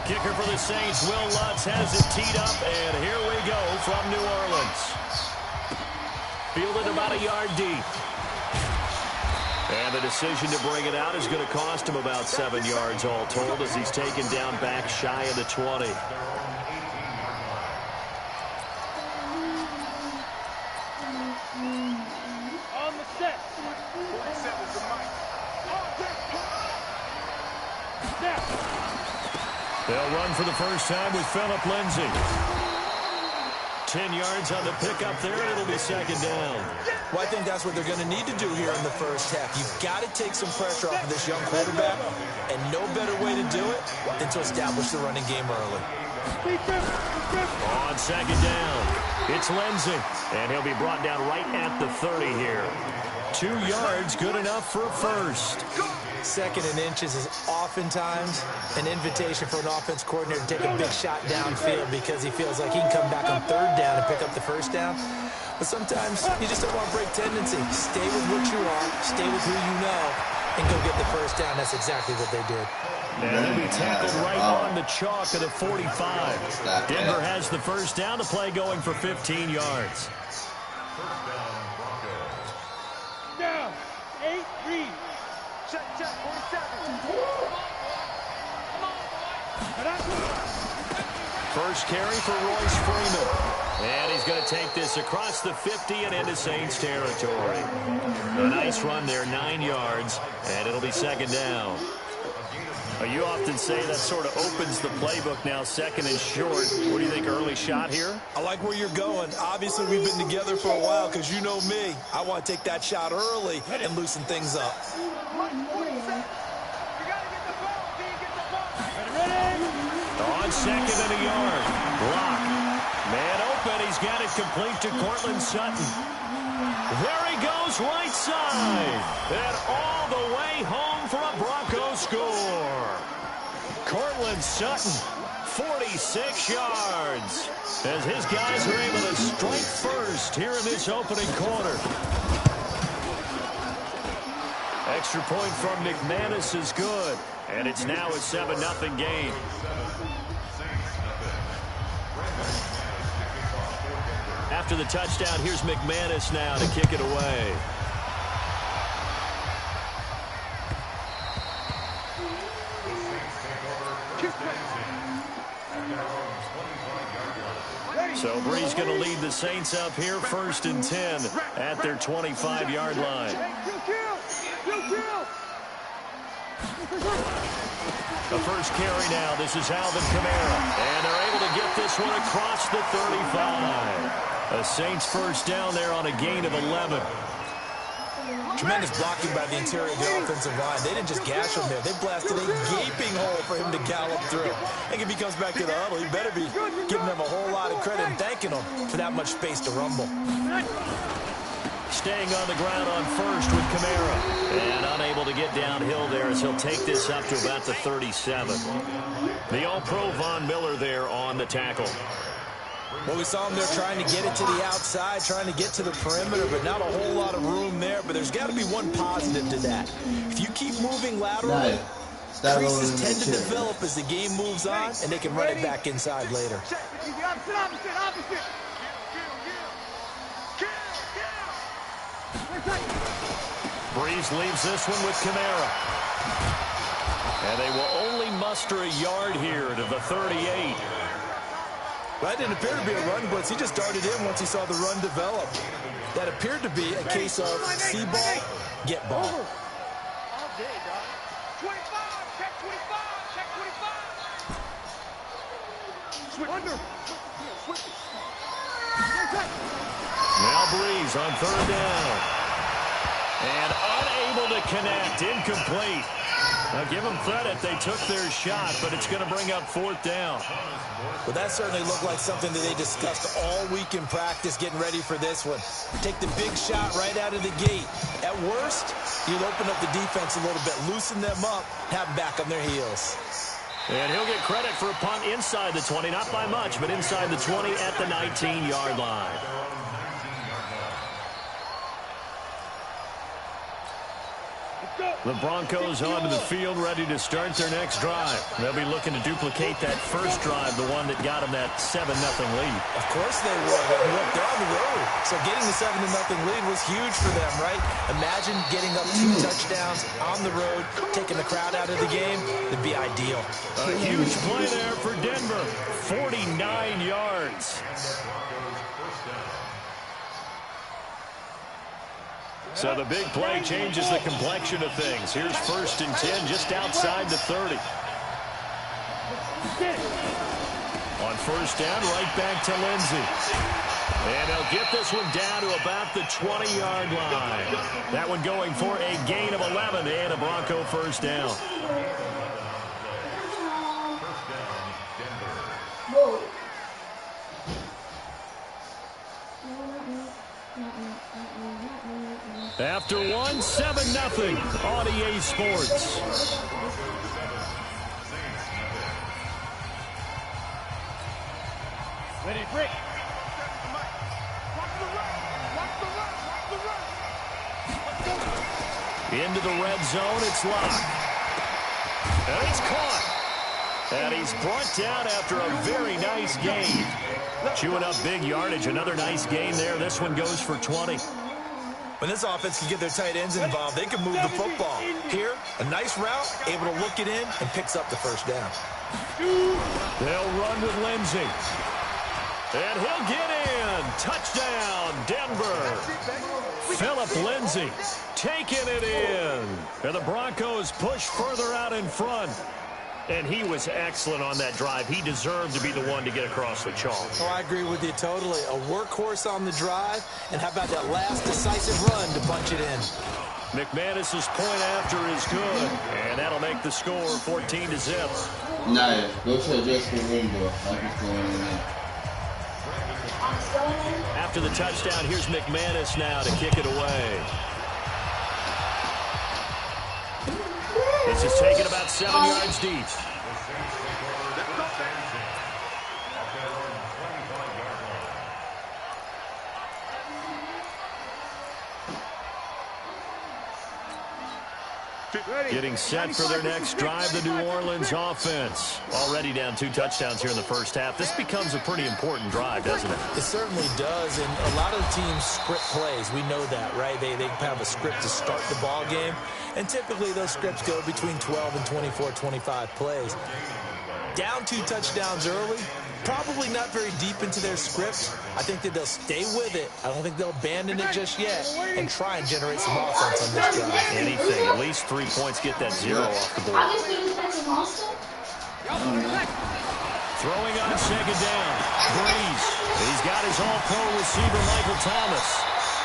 kicker for the Saints, Will Lutz, has it teed up, and here we go from New Orleans. Fielded about a yard deep. And the decision to bring it out is going to cost him about 7 yards all told as he's taken down back shy of the 20. On the set. They'll run for the first time with Phillip Lindsay. 10 yards on the pickup there, and it'll be second down. Well, I think that's what they're going to need to do here in the first half. You've got to take some pressure off of this young quarterback, and no better way to do it than to establish the running game early. On second down, it's Lindsay, and he'll be brought down right at the 30 here. 2 yards, good enough for a first. Second and inches is oftentimes an invitation for an offense coordinator to take a big shot downfield because he feels like he can come back on third down and pick up the first down. But sometimes you just don't want to break tendency. Stay with what you are, stay with who you know, and go get the first down. That's exactly what they did. And he'll be tackled right on the chalk at the 45. Denver has the first down, the play going for 15 yards. Down. 8-3. Check, 47. First carry for Royce Freeman. And he's going to take this across the 50 and into Saints territory. A nice run there, 9 yards, and it'll be second down. You often say that sort of opens the playbook now, second and short. What do you think, early shot here? I like where you're going. Obviously, we've been together for a while because you know me. I want to take that shot early and loosen things up. On second and a yard. Block. Man open. He's got it complete to Cortland Sutton. There he goes, right side. And all the way home for a Bronco score. Cortland Sutton, 46 yards. As his guys are able to strike first here in this opening quarter. Extra point from McManus is good. And it's now a 7-0 game. After the touchdown, here's McManus now to kick it away. So Bree's going to lead the Saints up here, 1st and 10 at their 25-yard line. The first carry now. This is Alvin Kamara. And they're able to get this one across the 35. A Saints first down there on a gain of 11. Tremendous blocking by the interior of the offensive line. They didn't just gash him there. They blasted a gaping hole for him to gallop through. And if he comes back to the huddle, he better be giving them a whole lot of credit and thanking them for that much space to rumble. Staying on the ground on first with Kamara. And unable to get downhill there as he'll take this up to about the 37. The All-Pro Von Miller there on the tackle. Well, we saw him there trying to get it to the outside, trying to get to the perimeter, but not a whole lot of room there. But there's got to be one positive to that. If you keep moving laterally, creases tend to develop as the game moves on, and they can run it back inside later. Opposite. Breeze leaves this one with Kamara. And they will only muster a yard here to the 38. That didn't appear to be a run blitz. He just darted in once he saw the run develop. That appeared to be a case of see ball, get ball. All day, dog. 25, check 25, check 25. Under. Now Breeze on third down. And unable to connect, incomplete. Now give them credit, they took their shot, but it's going to bring up 4th down. Well, that certainly looked like something that they discussed all week in practice, getting ready for this one. Take the big shot right out of the gate. At worst, you'll open up the defense a little bit, loosen them up, have them back on their heels. And he'll get credit for a punt inside the 20, not by much, but inside the 20 at the 19-yard line. The Broncos onto the field, ready to start their next drive. They'll be looking to duplicate that first drive, the one that got them that 7-0 lead. Of course they will. Look, they're on the road. So getting the 7-0 lead was huge for them, right? Imagine getting up 2 touchdowns on the road, taking the crowd out of the game. It'd be ideal. A huge play there for Denver. 49 yards. So the big play changes the complexion of things. Here's 1st and 10 just outside the 30. On 1st down, right back to Lindsey. And they'll get this one down to about the 20-yard line. That one going for a gain of 11 and a Bronco 1st down. After 1, 7-0 on EA Sports. Ready, break. Into the red zone, it's locked. And he's caught. And he's brought down after a very nice gain. Chewing up big yardage, another nice gain there. This one goes for 20. When this offense can get their tight ends involved, they can move the football. Here, a nice route, able to look it in, and picks up the 1st down. They'll run with Lindsey. And he'll get in. Touchdown, Denver. Phillip Lindsey taking it in. And the Broncos push further out in front. And he was excellent on that drive. He deserved to be the one to get across the chalk. Oh, I agree with you totally. A workhorse on the drive. And how about that last decisive run to punch it in? McManus's point after is good. And that'll make the score 14-0. Nah, go to the dressing room, though. Like it's going in there. After the touchdown, here's McManus now to kick it away. This is taken about 7 yards deep. Getting set for their next drive, the New Orleans offense. Already down 2 touchdowns here in the 1st half. This becomes a pretty important drive, doesn't it? It certainly does, and a lot of teams script plays. We know that, right? They have a script to start the ball game, and typically those scripts go between 12 and 24, 25 plays. Down 2 touchdowns early, probably not very deep into their script. I think that they'll stay with it. I don't think they'll abandon it just yet and try and generate some offense on this drive. Anything, at least 3 points, get that 0 off the board. Throwing on 2nd down. Breeze. He's got his all-pro receiver, Michael Thomas.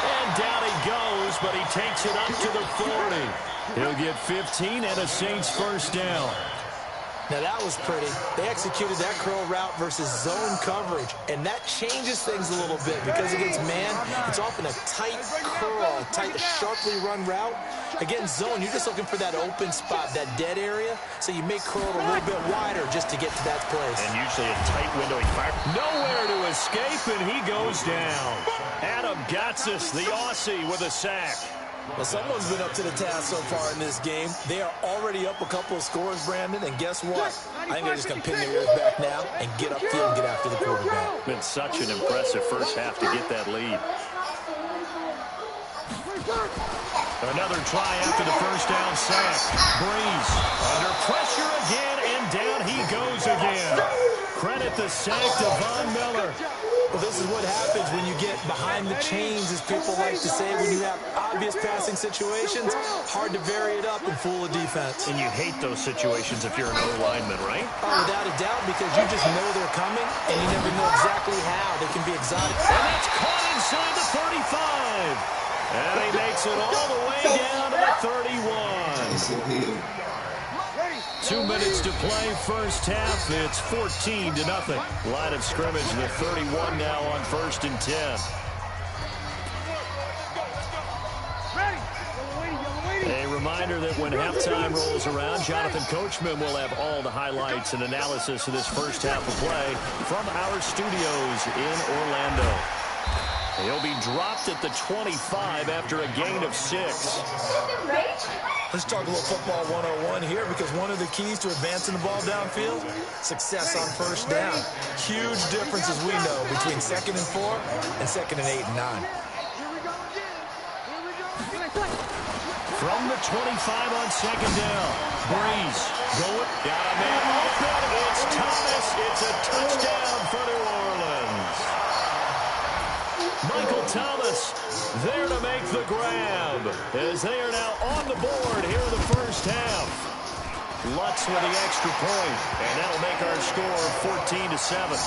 And down he goes, but he takes it up to the 40. He'll get 15 and a Saints 1st down. Now, that was pretty. They executed that curl route versus zone coverage, and that changes things a little bit because against man, it's often a tight curl, a tight, sharply run route. Against zone, you're just looking for that open spot, that dead area, so you may curl it a little bit wider just to get to that place. And usually a tight window. He fires. Nowhere to escape, and he goes down. Adam Gotsis, the Aussie, with a sack. Well, someone's been up to the task so far in this game. They are already up a couple of scores, Brandon, and guess what? I think they're just going to pin their ears back now and get upfield and get after the quarterback. Been such an impressive 1st half to get that lead. Another try after the 1st down sack. Breeze under pressure again, and down he goes again. Credit the sack to Von Miller. Well, this is what happens when you get behind the chains, as people like to say, when you have obvious passing situations. Hard to vary it up and fool a defense. And you hate those situations if you're an O-lineman, right? Oh, without a doubt, because you just know they're coming, and you never know exactly how. They can be exotic. And that's caught inside the 35. And he makes it all the way down to the 31. 2 minutes to play, 1st half. It's 14-0. Line of scrimmage, the 31 now on 1st and 10. A reminder that when halftime rolls around, Jonathan Coachman will have all the highlights and analysis of this 1st half of play from our studios in Orlando. He'll be dropped at the 25 after a gain of 6. Let's talk a little football 101 here, because one of the keys to advancing the ball downfield, success on first down. Huge difference, as we know, between 2nd and 4 and 2nd and 8 and 9. From the 25 on 2nd down. Breeze going. Got a man open. It's Thomas. It's a touchdown for New Orleans. Michael Thomas there to make the grab, as they are now on the board here in the first half. Lutz with the extra point, and that'll make our score 14-7.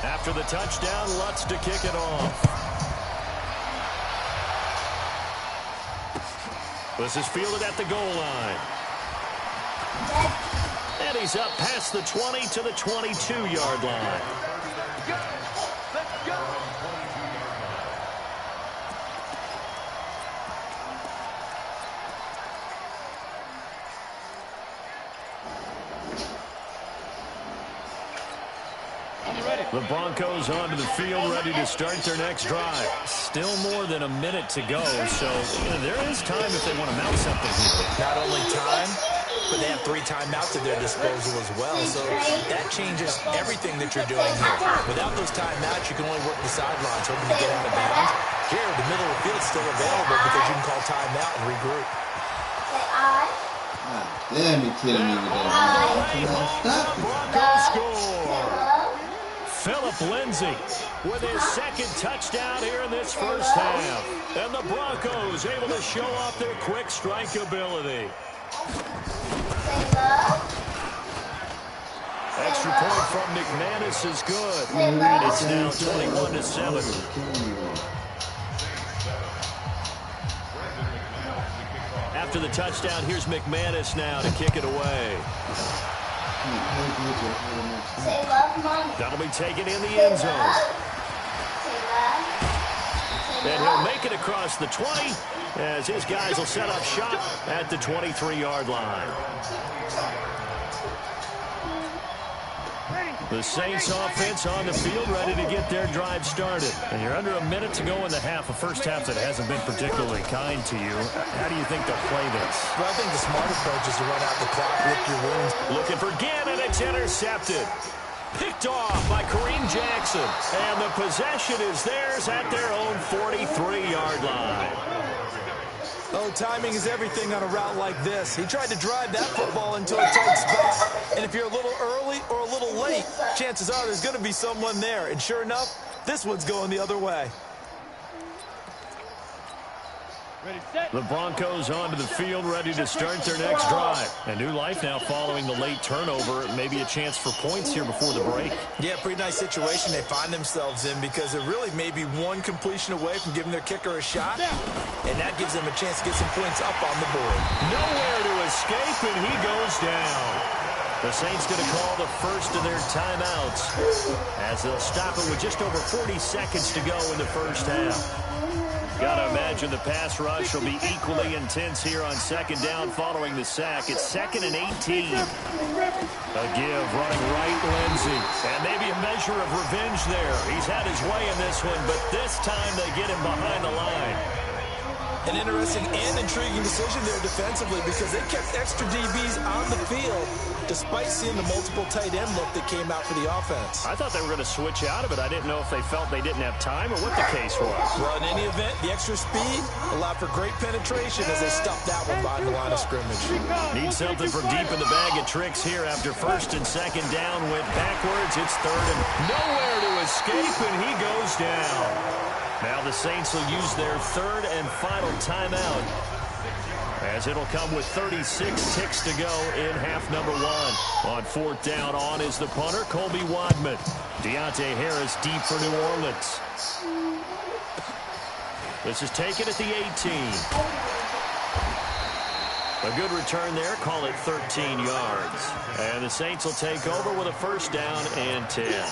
After the touchdown, Lutz to kick it off. This is fielded at the goal line. And he's up past the 20 to the 22-yard line. Let's go. The Broncos onto the field, ready to start their next drive. Still more than a minute to go, so there is time if they want to mount something here. Not only time, but they have 3 timeouts at their disposal as well, so that changes everything that you're doing here. Without those timeouts, you can only work the sidelines, hoping to get out of bounds. Here, the middle of the field is still available because you can call timeout and regroup. Damn, you kidding me with that. Stop it. Broncos score. Phillip Lindsay with his 2nd touchdown here in this first half. And the Broncos able to show off their quick strike ability. Extra point from McManus is good. And it's now 21-7. After the touchdown, here's McManus now to kick it away. That'll be taken in the end zone. And he'll make it across the 20 as his guys will set up shop at the 23-yard line. The Saints offense on the field, ready to get their drive started. And you're under a minute to go in the half, a first half that hasn't been particularly kind to you. How do you think they'll play this? Well, I think the smart approach is to run out the clock, lick your wounds. Looking for Gannon, it's intercepted. Picked off by Kareem Jackson. And the possession is theirs at their own 43-yard line. Oh, timing is everything on a route like this. He tried to drive that football into a tight spot. And if you're a little early or a little late, chances are there's going to be someone there. And sure enough, this one's going the other way. The Broncos onto the field, ready to start their next drive. A new life now following the late turnover. Maybe a chance for points here before the break. Yeah, pretty nice situation they find themselves in, because they're really maybe one completion away from giving their kicker a shot. And that gives them a chance to get some points up on the board. Nowhere to escape, and he goes down. The Saints going to call the first of their timeouts as they'll stop it with just over 40 seconds to go in the first half. Got to imagine the pass rush will be equally intense here on 2nd down following the sack. It's 2nd and 18. A give running right, Lindsay. And maybe a measure of revenge there. He's had his way in this one, but this time they get him behind the line. An interesting and intriguing decision there defensively, because they kept extra DBs on the field despite seeing the multiple tight end look that came out for the offense. I thought they were going to switch out of it. I didn't know if they felt they didn't have time or what the case was. Well, in any event, the extra speed allowed for great penetration as they stuffed that one behind the line of scrimmage. Need something from deep in the bag of tricks here after 1st and 2nd down. Went backwards. It's 3rd and nowhere to escape, and he goes down. Now the Saints will use their 3rd and final timeout, as it'll come with 36 ticks to go in half number 1. On 4th down, on is the punter, Colby Wadman. Deontay Harris deep for New Orleans. This is taken at the 18. A good return there, call it 13 yards. And the Saints will take over with a 1st down and 10.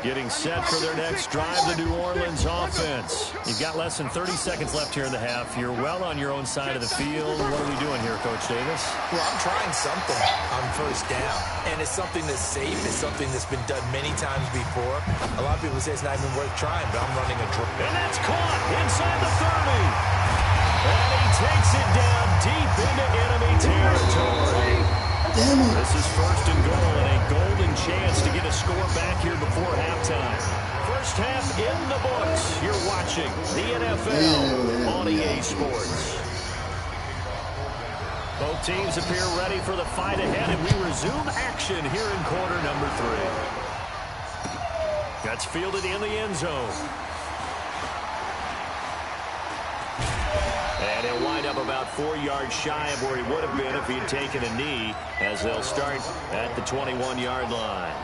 Getting set for their next drive, the New Orleans offense. You've got less than 30 seconds left here in the half. You're well on your own side of the field. What are we doing here, Coach Davis? Well, I'm trying something on first down, and it's something that's safe. It's something that's been done many times before. A lot of people say it's not even worth trying, but I'm running a drill. And that's caught inside the 30. And he takes it down deep into enemy territory. This is first and goal and a golden chance to get a score back here before halftime. First half in the books. You're watching the NFL on EA Sports. Both teams appear ready for the fight ahead, and we resume action here in quarter number 3. That's fielded in the end zone. And he'll wind up about 4 yards shy of where he would have been if he had taken a knee, as they'll start at the 21-yard line.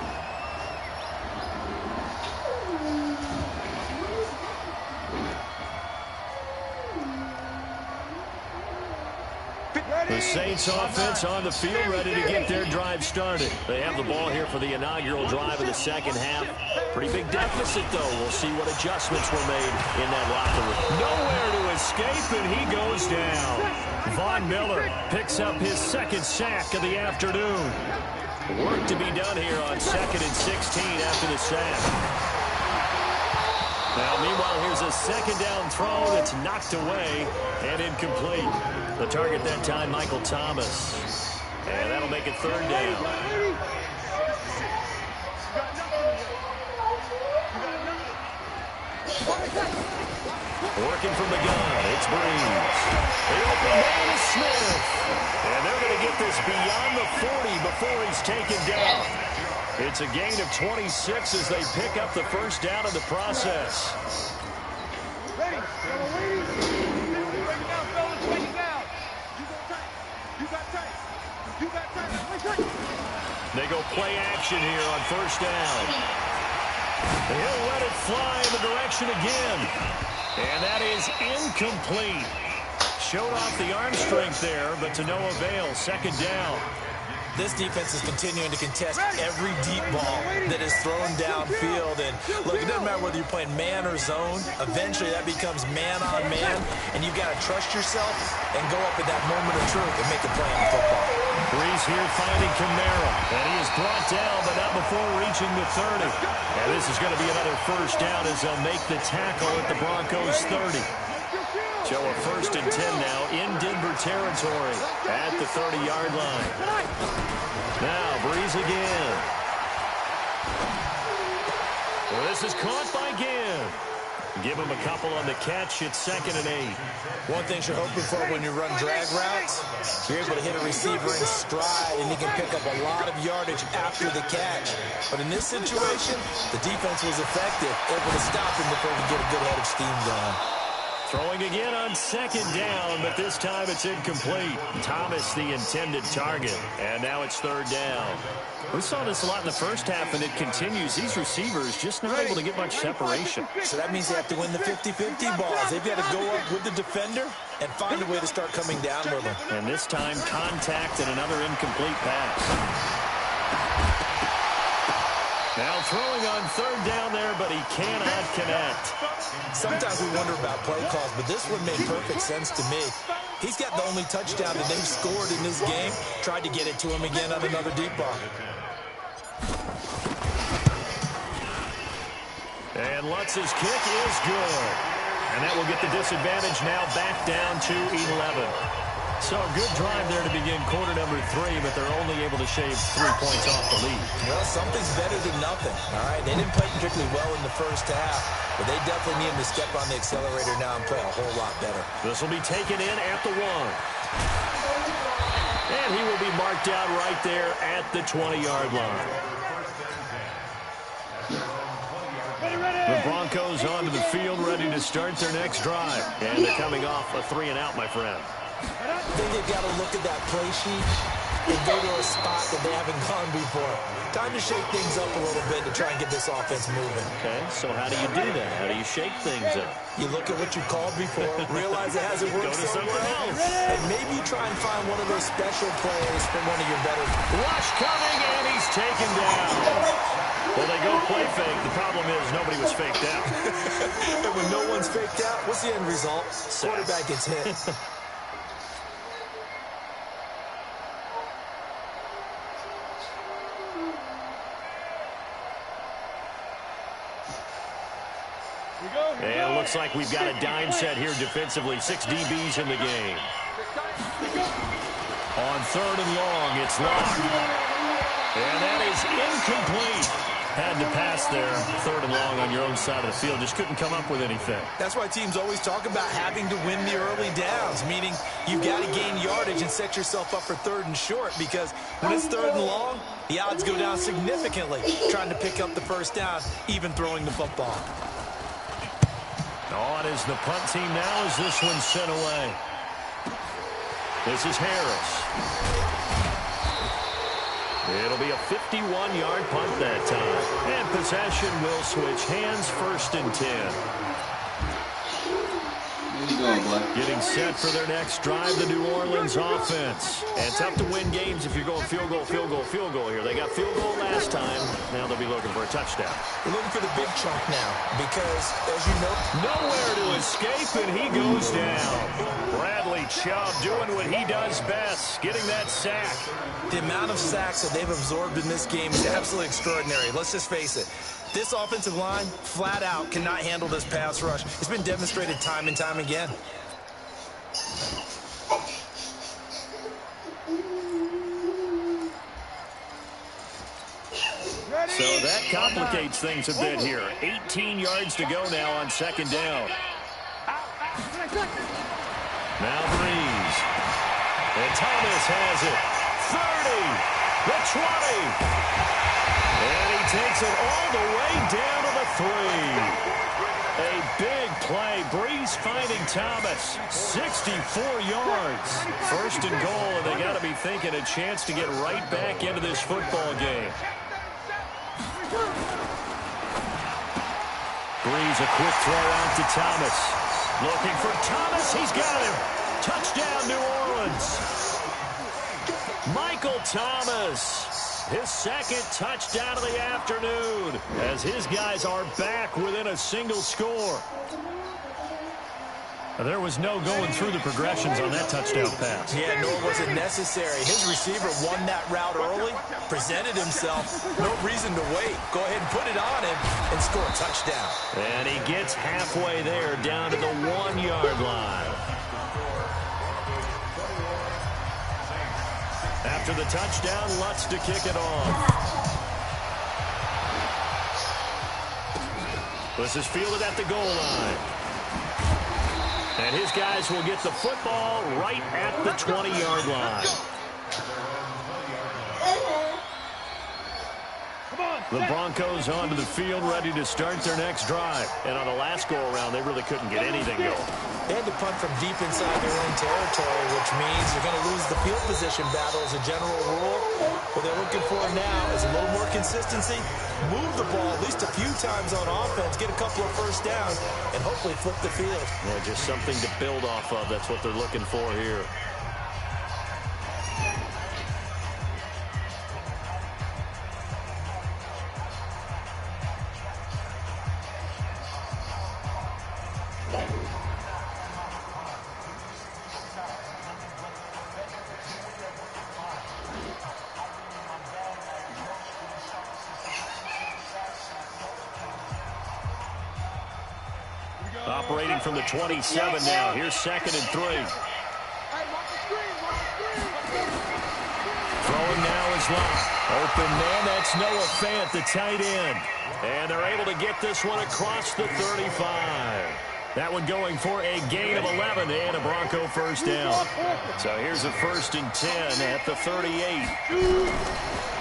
The Saints offense on the field, ready to get their drive started. They have the ball here for the inaugural drive of the second half. Pretty big deficit, though. We'll see what adjustments were made in that locker room. Nowhere to escape, and he goes down. Von Miller picks up his second sack of the afternoon. Work to be done here on 2nd and 16 after the sack. Now, meanwhile, here's a second down throw that's knocked away and incomplete. The target that time, Michael Thomas. And that'll make it third down. Working from the gun, it's Breeze. The open man is Smith. And they're going to get this beyond the 40 before he's taken down. It's a gain of 26 as they pick up the first down in the process. Ready. Break it down, fellas. Break it down. You got tight. They go play action here on first down. He'll let it fly in the direction again. And that is incomplete. Showed off the arm strength there, but to no avail. Second down. This defense is continuing to contest every deep ball that is thrown downfield. And look, it doesn't matter whether you're playing man or zone. Eventually, that becomes man on man, and you've got to trust yourself and go up at that moment of truth and make a play on the football. Breeze here finding Kamara, and he is brought down, but not before reaching the 30. And this is going to be another first down as they'll make the tackle at the Broncos' 30. So a first and 10 now in Denver territory at the 30-yard line. Now Breeze again. Well, this is caught by Ginn. Give him a couple on the catch. It's 2nd and 8. One thing you're hoping for when you run drag routes, you're able to hit a receiver in stride, and he can pick up a lot of yardage after the catch. But in this situation, the defense was effective, able to stop him before he could get a good head of steam going. Throwing again on second down, but this time it's incomplete. Thomas the intended target, and now it's third down. We saw this a lot in the first half, and it continues. These receivers just not able to get much separation. So that means they have to win the 50-50 balls. They've got to go up with the defender and find a way to start coming down with them. And this time, contact and another incomplete pass. Now throwing on third down there, but he cannot connect. Sometimes we wonder about play calls, but this one made perfect sense to me. He's got the only touchdown that they've scored in this game. Tried to get it to him again on another deep ball. And Lutz's kick is good. And that will get the disadvantage now back down to 11. So a good drive there to begin quarter number 3, but they're only able to shave 3 points off the lead. Well, something's better than nothing, all right? They didn't play particularly well in the first half, but they definitely need him to step on the accelerator now and play a whole lot better. This will be taken in at the 1. And he will be marked out right there at the 20-yard line. The Broncos onto the field, ready to start their next drive. And they're coming off a 3-and-out, my friend. I think they've got to look at that play sheet and go to a spot that they haven't gone before. Time to shake things up a little bit to try and get this offense moving. Okay, so how do you do that? How do you shake things up? You look at what you called before, realize it hasn't worked Go to something else. and maybe you try and find one of those special plays from one of your better. Rush coming, and he's taken down. Well, they go play fake. The problem is nobody was faked out. And when no one's faked out, what's the end result? Quarterback gets hit. And it looks like we've got a dime set here defensively. 6 DBs in the game. On 3rd and long, it's Locke. And that is incomplete. Had to pass there. 3rd and long on your own side of the field. Just couldn't come up with anything. That's why teams always talk about having to win the early downs, meaning you've got to gain yardage and set yourself up for 3rd and short, because when it's 3rd and long, the odds go down significantly trying to pick up the first down, even throwing the football. On is the punt team now as this one's sent away. This is Harris. It'll be a 51-yard punt that time. And possession will switch hands, 1st and 10. Getting set for their next drive, the New Orleans offense. And tough to win games if you're going field goal, field goal, field goal here. They got field goal last time. Now they'll be looking for a touchdown. They're looking for the big chunk now because, as you know, nowhere to escape, and he goes down. Bradley Chubb doing what he does best, getting that sack. The amount of sacks that they've absorbed in this game is absolutely extraordinary. Let's just face it. This offensive line, flat out, cannot handle this pass rush. It's been demonstrated time and time again. So that complicates things a bit here. 18 yards to go now on 2nd down. Now Breeze. And Thomas has it. 30. The 20. And he takes it all the way down to the 3. A big play. Breeze finding Thomas. 64 yards. 1st and goal, and they got to be thinking a chance to get right back into this football game. Breeze, a quick throw out to Thomas. Looking for Thomas. He's got him. Touchdown, New Orleans. Michael Thomas. His 2nd touchdown of the afternoon as his guys are back within a single score. There was no going through the progressions on that touchdown pass. Yeah, nor was it necessary. His receiver won that route early, presented himself. No reason to wait. Go ahead and put it on him and score a touchdown. And he gets halfway there down to the 1-yard line. After the touchdown, Lutz to kick it off. This is fielded at the goal line. And his guys will get the football right at the 20-yard line. The Broncos onto the field, ready to start their next drive. And on the last go-around, they really couldn't get anything going. They had to punt from deep inside their own territory, which means you're going to lose the field position battle as a general rule. What they're looking for now is a little more consistency, move the ball at least a few times on offense, get a couple of first downs, and hopefully flip the field. Yeah, just something to build off of. That's what they're looking for here. Operating from the 27 now. Here's 2nd and 3. Throwing now is Locke. Open man, that's Noah Fant, the tight end. And they're able to get this one across the 35. That one going for a gain of 11 and a Bronco first down. So here's a 1st and 10 at the 38.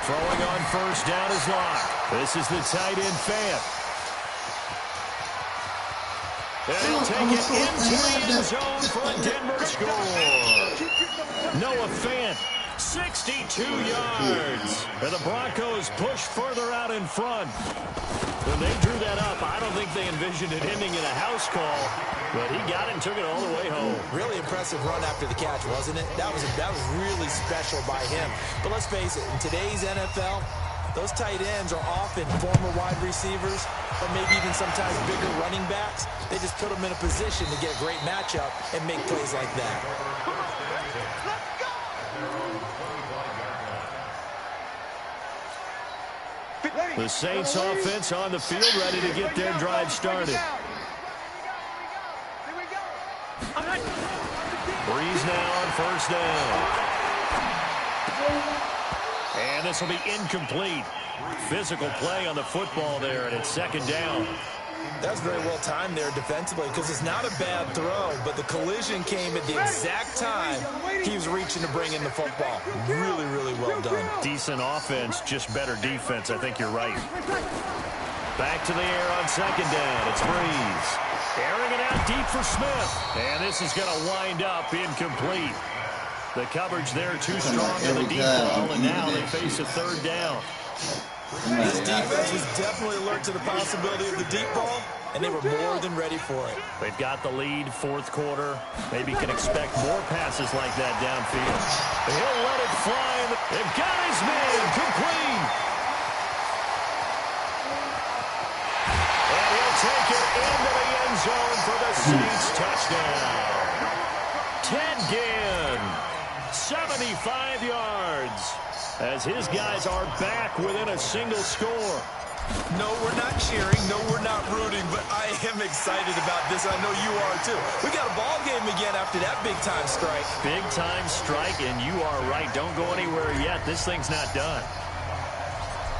Throwing on first down is Locke. This is the tight end Fant. And he'll take it into the end zone for a Denver score. Noah Fant, 62 yards. And the Broncos push further out in front. When they drew that up, I don't think they envisioned it ending in a house call. But he got it and took it all the way home. Really impressive run after the catch, wasn't it? That was really special by him. But let's face it, in today's NFL, those tight ends are often former wide receivers, or maybe even sometimes bigger running backs. They just put them in a position to get a great matchup and make plays like that. The Saints offense on the field, ready to get their drive started. Breeze now on first down. And this will be incomplete. Physical play on the football there, and it's second down. That was very well timed there defensively because it's not a bad throw, but the collision came at the exact time he was reaching to bring in the football. Really, really well done. Decent offense, just better defense. I think you're right. Back to the air on second down. It's Breeze. Airing it out deep for Smith. And this is going to wind up incomplete. The coverage there too strong in the deep ball, and now they face a third down. This defense was definitely alert to the possibility of the deep ball, and they were more than ready for it. They've got the lead, fourth quarter. Maybe can expect more passes like that downfield. He'll let it fly. They've got his man complete. And he'll take it into the end zone for the Saints touchdown. Ted Ginn, 75 yards. As his guys are back within a single score. No, we're not cheering. No, we're not rooting. But I am excited about this. I know you are, too. We got a ball game again after that big-time strike. Big-time strike, and you are right. Don't go anywhere yet. This thing's not done.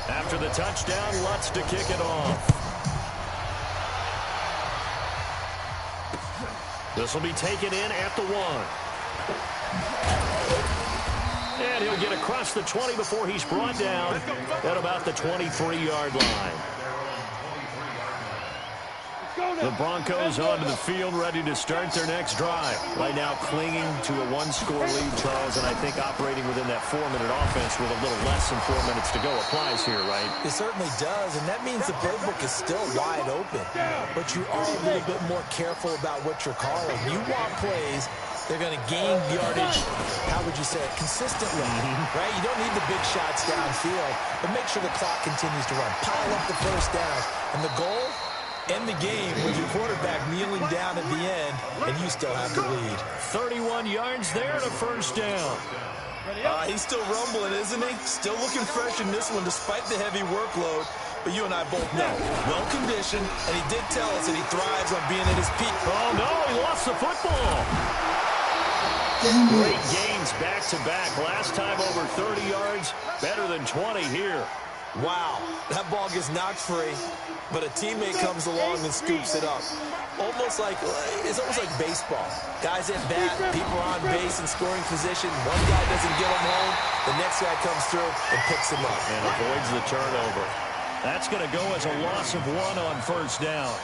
After the touchdown, Lutz to kick it off. This will be taken in at the 1. And he'll get across the 20 before he's brought down at about the 23-yard line. The Broncos onto the field, ready to start their next drive. Right now clinging to a one-score lead, Charles, and I think operating within that 4-minute offense with a little less than 4 minutes to go applies here, right? It certainly does, and that means the playbook is still wide open. But you are a little bit more careful about what you're calling. You want plays. They're going to gain yardage, how would you say it, consistently, right? You don't need the big shots downfield, but make sure the clock continues to run. Pile up the first down. And the goal, end the game with your quarterback kneeling down at the end, and you still have the lead. 31 yards there to first down. He's still rumbling, isn't he? Still looking fresh in this one despite the heavy workload. But you and I both know, well-conditioned, and he did tell us that he thrives on being at his peak. Oh, no, he lost the football. Great gains back-to-back. Last time over 30 yards, better than 20 here. Wow, that ball gets knocked free, but a teammate comes along and scoops it up. It's almost like baseball. Guys at bat, people are on base in scoring position. One guy doesn't get him home, the next guy comes through and picks him up. And avoids the turnover. That's going to go as a loss of 1 on first down.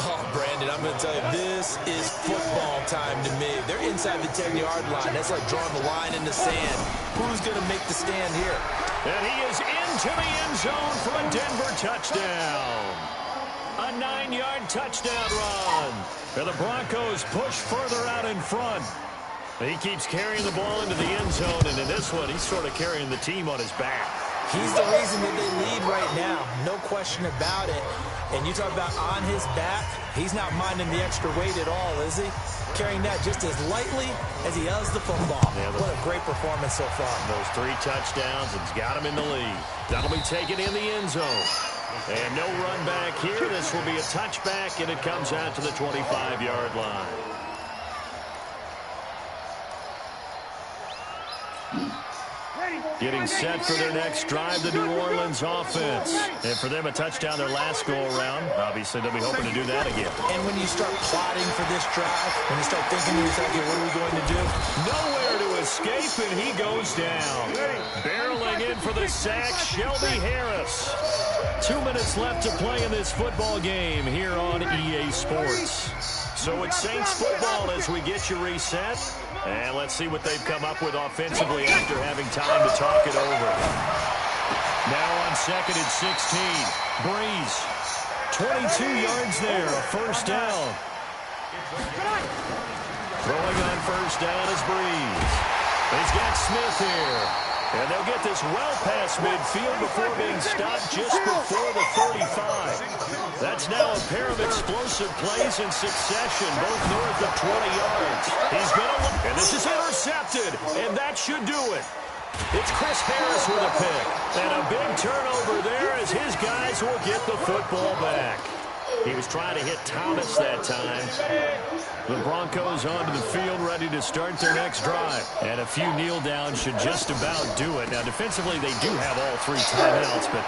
Oh, Brandon, I'm going to tell you, this is football time to me. They're inside the 10-yard line. That's like drawing the line in the sand. Who's going to make the stand here? And he is into the end zone for a Denver touchdown. A 9-yard touchdown run. And the Broncos push further out in front. He keeps carrying the ball into the end zone, and in this one, he's sort of carrying the team on his back. He's the reason that they lead right now. No question about it. And you talk about on his back, he's not minding the extra weight at all, is he? Carrying that just as lightly as he does the football. Yeah, what a great performance so far. Those 3 touchdowns, it's got him in the lead. That'll be taken in the end zone. And no run back here. This will be a touchback, and it comes out to the 25-yard line. Getting set for their next drive, the New Orleans offense. And for them, a touchdown their last go-around. Obviously, they'll be hoping to do that again. And when you start plotting for this drive, when you start thinking to yourself, okay, what are we going to do? Nowhere to escape, and he goes down. Barreling in for the sack, Shelby Harris. 2 minutes left to play in this football game here on EA Sports. So it's Saints football as we get you reset. And let's see what they've come up with offensively after having time to talk it over. Now on 2nd and 16. Breeze. 22 yards there, a first down. Throwing on first down is Breeze. He's got Smith here. And they'll get this well past midfield before being stopped just before the 35. That's now a pair of explosive plays in succession, both north of 20 yards. He's going to look, and this is intercepted, and that should do it. It's Chris Harris with a pick, and a big turnover there as his guys will get the football back. He was trying to hit Thomas that time. The Broncos onto the field ready to start their next drive. And a few kneel downs should just about do it. Now, defensively, they do have all 3 timeouts, but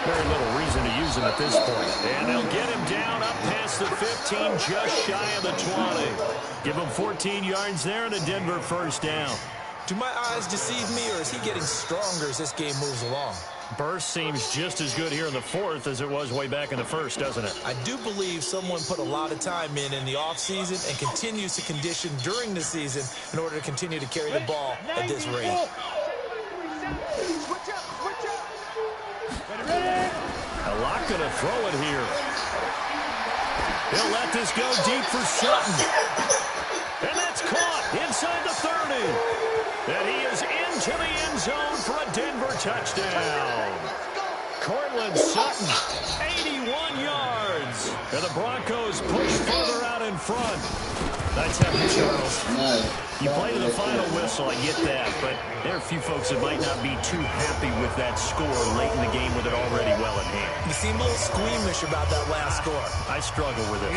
very little reason to use them at this point. And they'll get him down up past the 15, just shy of the 20. Give him 14 yards there and a Denver first down. Do my eyes deceive me, or is he getting stronger as this game moves along? Burst seems just as good here in the 4th as it was way back in the 1st, doesn't it? I do believe someone put a lot of time in the offseason and continues to condition during the season in order to continue to carry the ball at this rate. A lot going to throw it here. He'll let this go deep for Sutton. And that's caught inside the 30. And he is into the end zone for a Denver touchdown. Cortland Sutton, 81 yards. And the Broncos push further out in front. Nice having you, Charles. You play to the final whistle, I get that. But there are a few folks that might not be too happy with that score late in the game with it already well at hand. You seem a little squeamish about that last score. I struggle with it.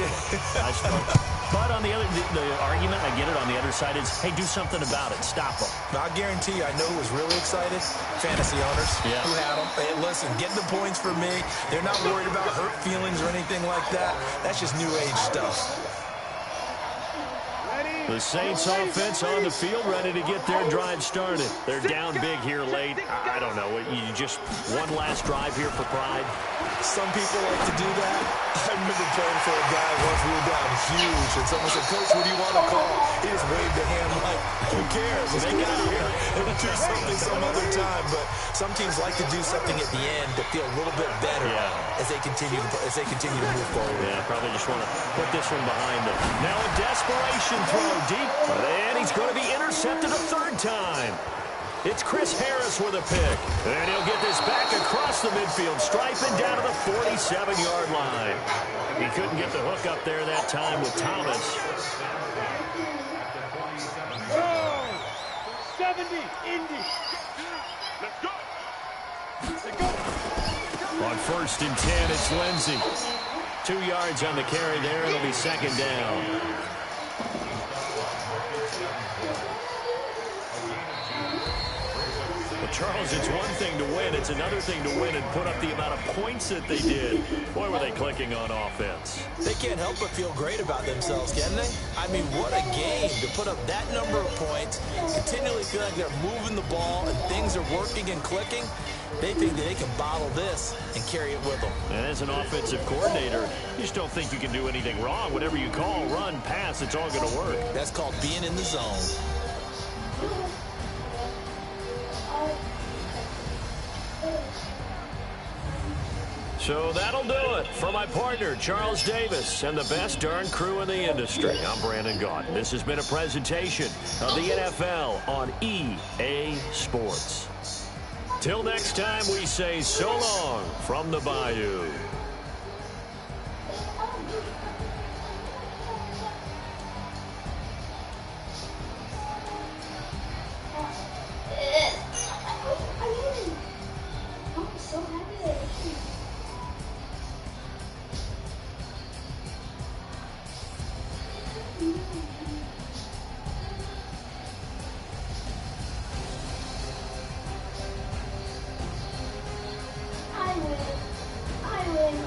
I struggle. But on the other, the argument, I get it, on the other side is, hey, do something about it. Stop them. I guarantee you, I know who was really excited. Fantasy owners who had them. Hey, listen, get the points for me. They're not worried about hurt feelings or anything like that. That's just new age stuff. The Saints offense on the field ready to get their drive started. They're down big here late. I don't know. You just one last drive here for pride. Some people like to do that. I remember playing for a guy once we were down huge, and someone said, Coach, what do you want to call? He just waved a hand like, who cares? Let's get out of here and do something some other time. But some teams like to do something at the end to feel a little bit better as they continue to move forward. Yeah, probably just want to put this one behind them. Now a desperation throw deep, and he's going to be intercepted a 3rd time. It's Chris Harris with a pick. And he'll get this back across the midfield stripe and down to the 47-yard line. He couldn't get the hook up there that time with Thomas. 70, Indy. Let's go. Let's go. On 1st and 10, it's Lindsey. 2 yards on the carry there. It'll be 2nd down. Charles, it's one thing to win. It's another thing to win and put up the amount of points that they did. Boy, were they clicking on offense. They can't help but feel great about themselves, can they? I mean, what a game to put up that number of points, continually feel like they're moving the ball and things are working and clicking. They think that they can bottle this and carry it with them. And as an offensive coordinator, you just don't think you can do anything wrong. Whatever you call, run, pass, it's all going to work. That's called being in the zone. So that'll do it for my partner, Charles Davis, and the best darn crew in the industry. I'm Brandon Gaunt. This has been a presentation of the NFL on EA Sports. Till next time, we say so long from the Bayou. I win.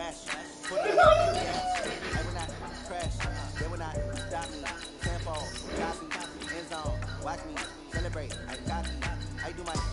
crash. Put it on the gas. I will not crash. They will not stop me. Tempo, copy, end zone. Watch me celebrate. I copy. I do my